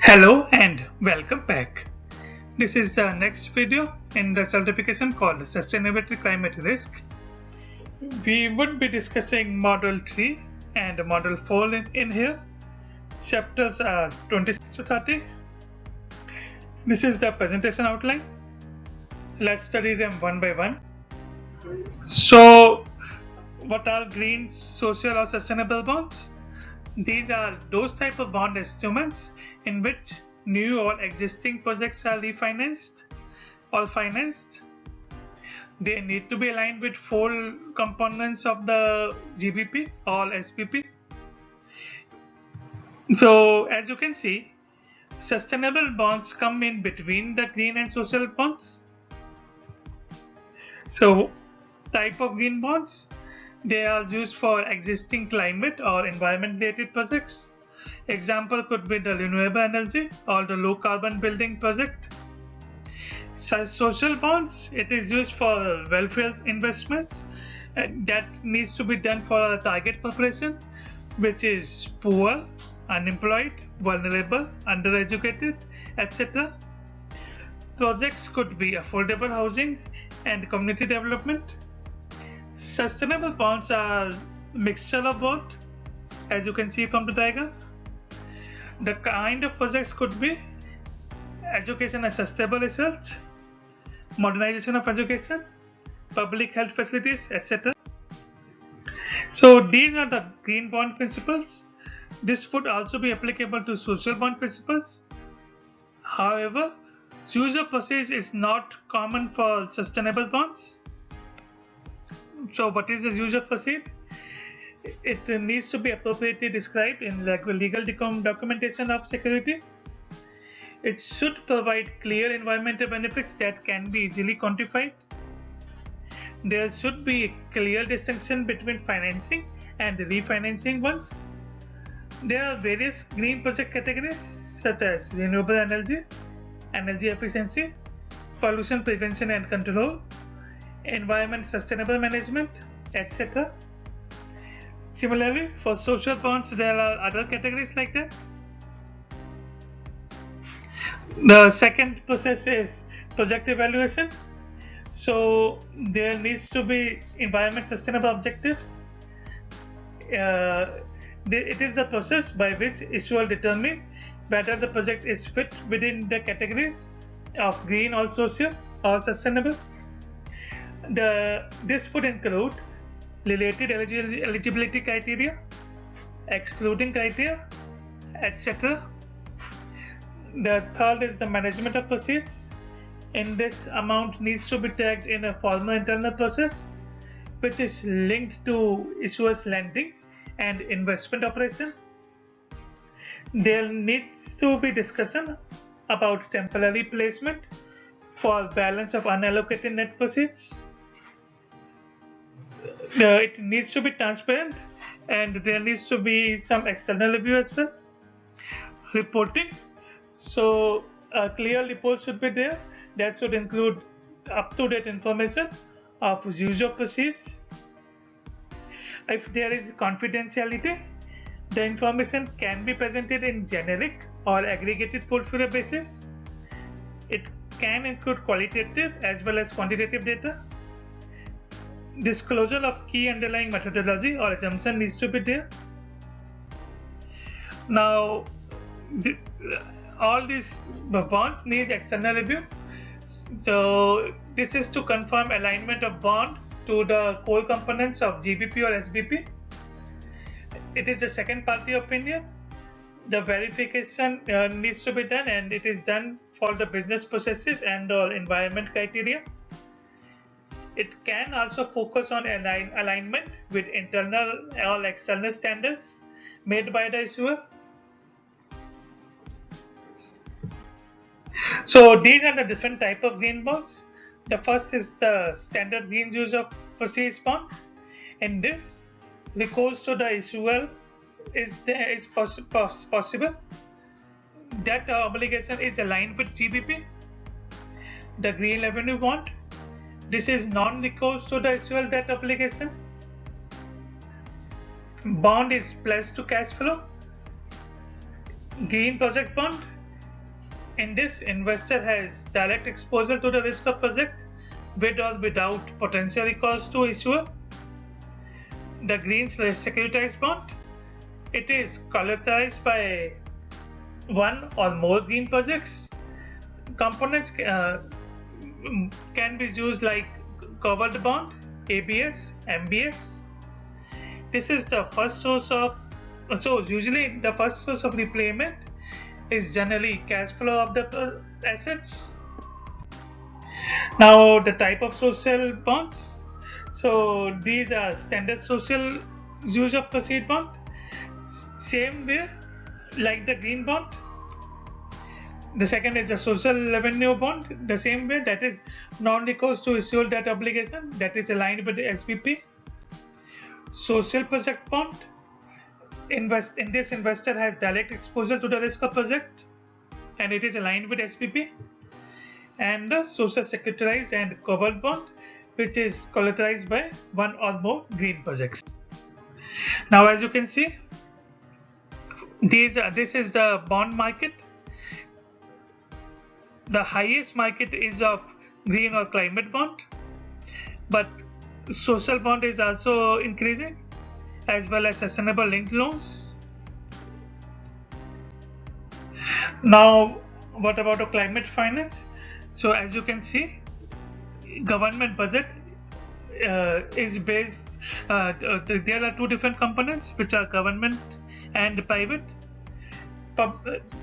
Hello and welcome back. This is the next video in the certification called Sustainability Climate Risk. We would be discussing Model 3 and Model 4 in here. Chapters are 26 to 30. This is the presentation outline. Let's study them one by one. So, what are green, social, or sustainable bonds? These are those type of bond instruments in which new or existing projects are refinanced or financed. They need to be aligned with four components of the GBP or SPP. So, as you can see, sustainable bonds come in between the green and social bonds. So, type of green bonds, they are used for existing climate or environment related projects. Example could be the renewable energy or the low carbon building project. Social bonds, it is used for welfare investments that needs to be done for a target population, which is poor, unemployed, vulnerable, undereducated, etc. Projects could be affordable housing and community development. Sustainable bonds are mixture of both, as you can see from the diagram. The kind of projects could be education and sustainable research, modernization of education, public health facilities, etc. So these are the green bond principles. This would also be applicable to social bond principles. However, use of proceeds is not common for sustainable bonds. So what is the use of proceed? It needs to be appropriately described in legal documentation of security. It should provide clear environmental benefits that can be easily quantified. There should be a clear distinction between financing and refinancing ones. There are various green project categories such as renewable energy, energy efficiency, pollution prevention and control, environment sustainable management, etc. Similarly, for social bonds, there are other categories like that. The second process is project evaluation. So there needs to be environment sustainable objectives. It is the process by which issuer determine whether the project is fit within the categories of green or social or sustainable. This would include related eligibility criteria, excluding criteria, etc. The third is the management of proceeds. In this, amount needs to be tagged in a formal internal process, which is linked to issuer's lending and investment operation. There needs to be discussion about temporary placement for balance of unallocated net proceeds. It needs to be transparent and there needs to be some external review as well. Reporting, so a clear report should be there that should include up-to-date information of use of proceeds. If there is confidentiality, the information can be presented in generic or aggregated portfolio basis. It can include qualitative as well as quantitative data. Disclosure of key underlying methodology or assumption needs to be there. Now, all these bonds need external review. So this is to confirm alignment of bond to the core components of GBP or SBP. It is a second party opinion. The verification needs to be done and it is done for the business processes and or environment criteria. It can also focus on alignment with internal or external standards made by the issuer. So these are the different type of green bonds. The first is the standard green use of proceeds bond. In this, recourse to the issuer is possible. That obligation is aligned with GBP. The green revenue bond, this is non-recourse to the issuer debt obligation. Bond is pledged to cash flow. Green project bond. In this, investor has direct exposure to the risk of project with or without potential recourse to issuer. The green securitized bond. It is collateralized by one or more green projects. Components can be used like covered bond, ABS, MBS. This is the first source of, so usually the first source of repayment is generally cash flow of the assets. Now the type of social bonds. So these are standard social use of proceed bond. Same way like the green bond. The second is the social revenue bond. The same way, that is non-recourse to issuer debt obligation, that is aligned with the SPP. Social project bond. In this, investor has direct exposure to the risk of project and it is aligned with SPP. And the social securitized and covered bond, which is collateralized by one or more green projects. Now, as you can see, this is the bond market. The highest market is of green or climate bond, but social bond is also increasing, as well as sustainable linked loans. Now, what about the climate finance? So as you can see, government budget is based, there are two different components which are government and private.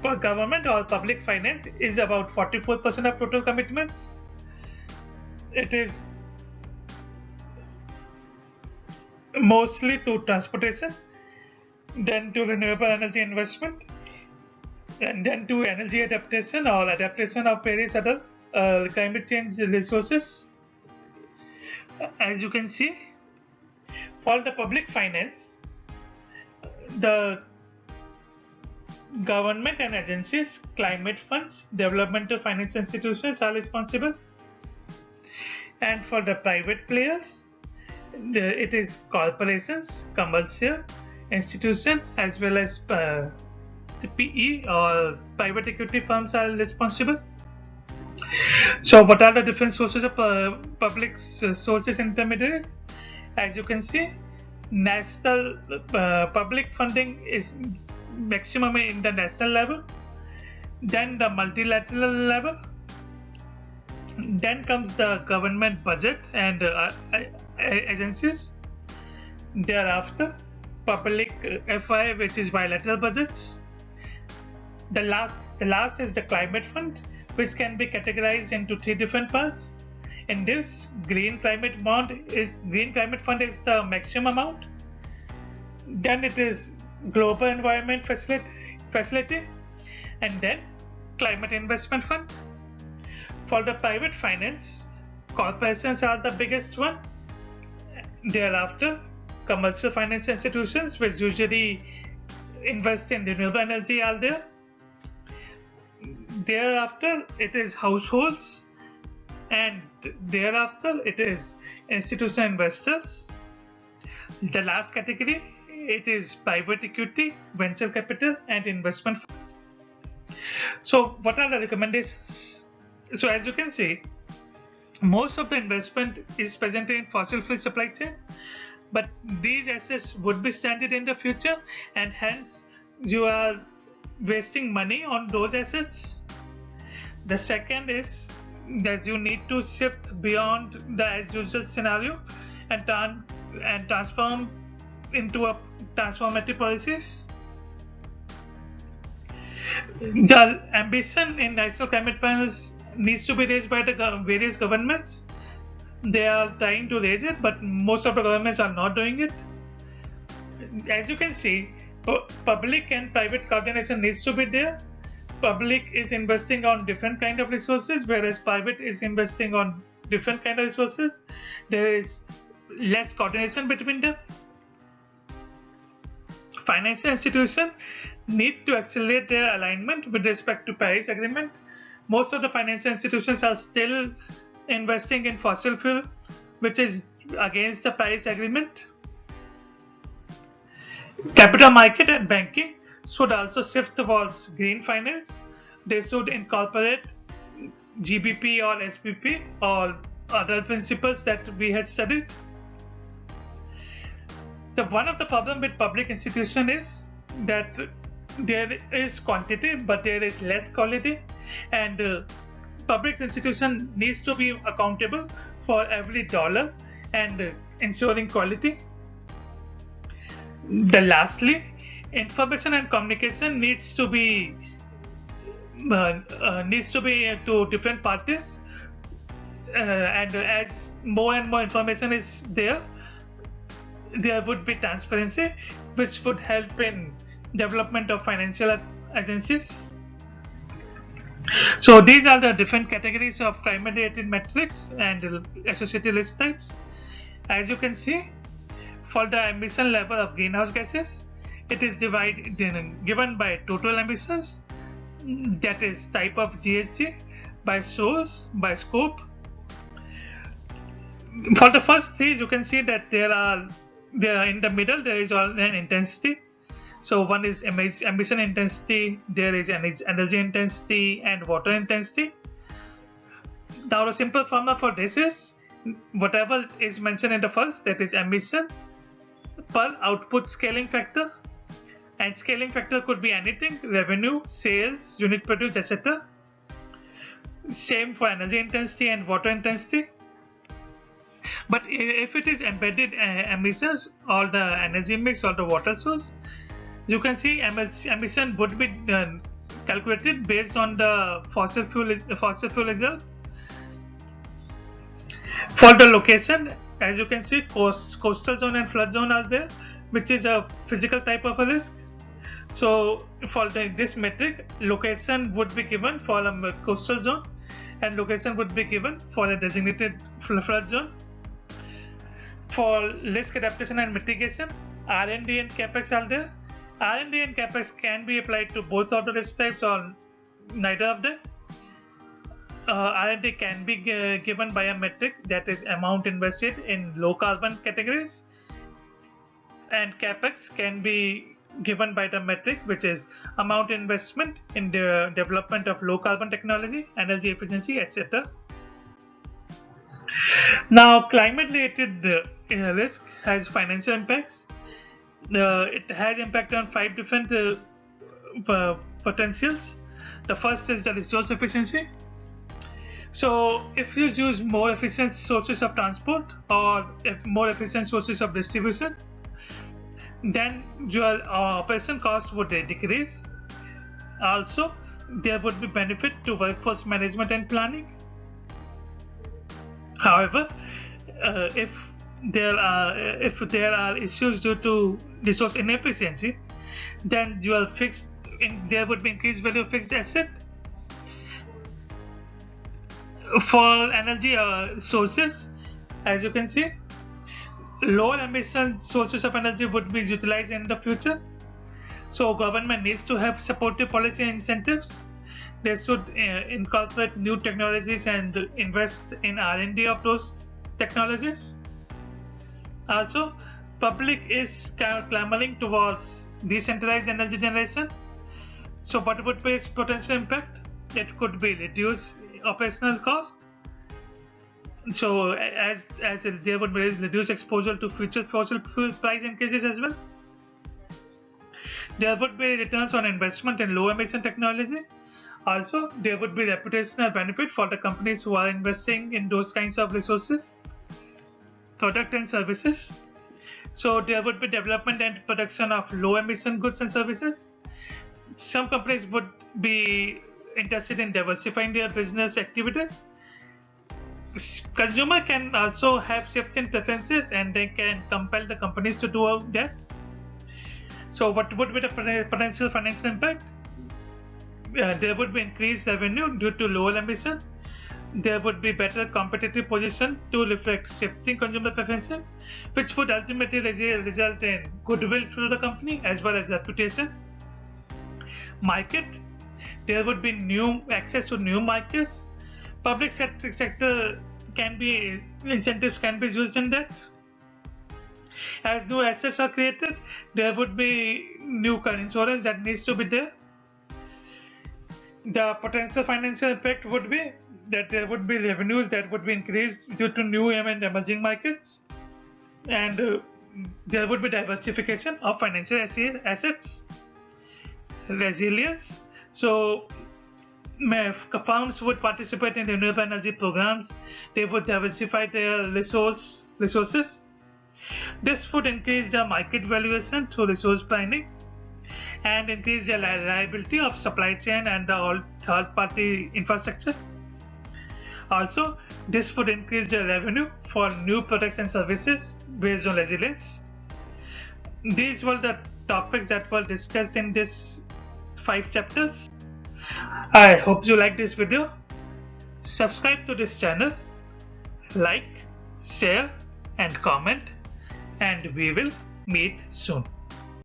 Government or public finance is about 44% of total commitments. It is mostly to transportation, then to renewable energy investment, and then to energy adaptation or adaptation of various other climate change resources. As you can see, for the public finance, the government and agencies, climate funds, developmental finance institutions are responsible. And for the private players, it is corporations, commercial institutions, as well as the PE or private equity firms are responsible. So what are the different sources of public sources intermediaries? As you can see, national public funding is maximum in the national level, then the multilateral level, then comes the government budget and agencies, thereafter public FI, which is bilateral budgets. The last is the climate fund, which can be categorized into three different parts. In this, green climate fund is the maximum amount. Then it is global environment facility, and then climate investment fund. For the private finance, corporations are the biggest one. Thereafter, commercial finance institutions, which usually invest in renewable energy, are there. Thereafter, it is households, and thereafter it is institutional investors. The last category, it is private equity, venture capital, and investment fund. So what are the recommendations? So as you can see, most of the investment is present in fossil fuel supply chain, but these assets would be stranded in the future, and hence you are wasting money on those assets. The second is that you need to shift beyond the as usual scenario and transform into a transformative policies. The ambition in national climate plans needs to be raised by the various governments. They are trying to raise it, but most of the governments are not doing it. As you can see, public and private coordination needs to be there. Public is investing on different kind of resources, whereas private is investing on different kind of resources. There is less coordination between them. Financial institutions need to accelerate their alignment with respect to Paris Agreement. Most of the financial institutions are still investing in fossil fuel, which is against the Paris Agreement. Capital market and banking. should also shift towards green finance. They should incorporate GBP or SPP or other principles that we had studied. One of the problem with public institution is that there is quantity but there is less quality, and public institution needs to be accountable for every dollar and ensuring quality. Lastly, information and communication needs to be to different parties, and as more and more information is there would be transparency, which would help in development of financial agencies. So these are the different categories of climate related metrics and associated risk types. As you can see, for the emission level of greenhouse gases, it is given by total emissions, that is type of GHG, by source, by scope. For the first three, you can see that there are in the middle there is an intensity. So one is emission intensity, there is energy intensity and water intensity. Now the simple formula for this is whatever is mentioned in the first, that is emission per output scaling factor, and scaling factor could be anything: revenue, sales, unit produced, etc. Same for energy intensity and water intensity. But if it is embedded emissions or the energy mix or the water source, you can see emission would be calculated based on the fossil fuel reserve. For the location, as you can see, coastal zone and flood zone are there, which is a physical type of a risk. So for this metric, location would be given for a coastal zone and location would be given for a designated flood zone. For risk adaptation and mitigation, R&D and CapEx are there. R&D and CapEx can be applied to both of the risk types or neither of them. R&D can be given by a metric, that is amount invested in low carbon categories, and CapEx can be given by the metric which is amount investment in the development of low carbon technology, energy efficiency, etc. Now, climate related risk has financial impacts. It has impact on 5 different potentials. The first is the resource efficiency. So if you use more efficient sources of transport or if more efficient sources of distribution, then your operation cost would decrease. Also, there would be benefit to workforce management and planning. However, if there are issues due to resource inefficiency, then there would be increased value of fixed asset. For energy sources, as you can see, lower emission sources of energy would be utilized in the future. So government needs to have supportive policy incentives. They should incorporate new technologies and invest in R&D of those technologies. Also, public is clamoring towards decentralized energy generation. So what would be its potential impact? It could be reduce operational cost. So as there would be reduced exposure to future fossil fuel price increases as well. There would be returns on investment in low emission technology. Also, there would be reputational benefit for the companies who are investing in those kinds of resources, product and services. So there would be development and production of low emission goods and services. Some companies would be interested in diversifying their business activities. Consumer can also have shift in preferences and they can compel the companies to do that. So what would be the potential financial impact? There would be increased revenue due to lower emission. There would be better competitive position to reflect shifting consumer preferences, which would ultimately result in goodwill to the company as well as reputation. Market, there would be new access to new markets. Public sector incentives can be used in that. As new assets are created, there would be new car insurance that needs to be there. The potential financial impact would be that there would be revenues that would be increased due to new and emerging markets, and there would be diversification of financial assets, resilience. So firms would participate in renewable energy programs. They would diversify their resources. This would increase the market valuation through resource planning and increase the reliability of supply chain and the third-party infrastructure. Also, this would increase the revenue for new products and services based on resilience. These were the topics that were discussed in this 5 chapters. I hope you like this video. Subscribe to this channel, like, share and comment, and we will meet soon.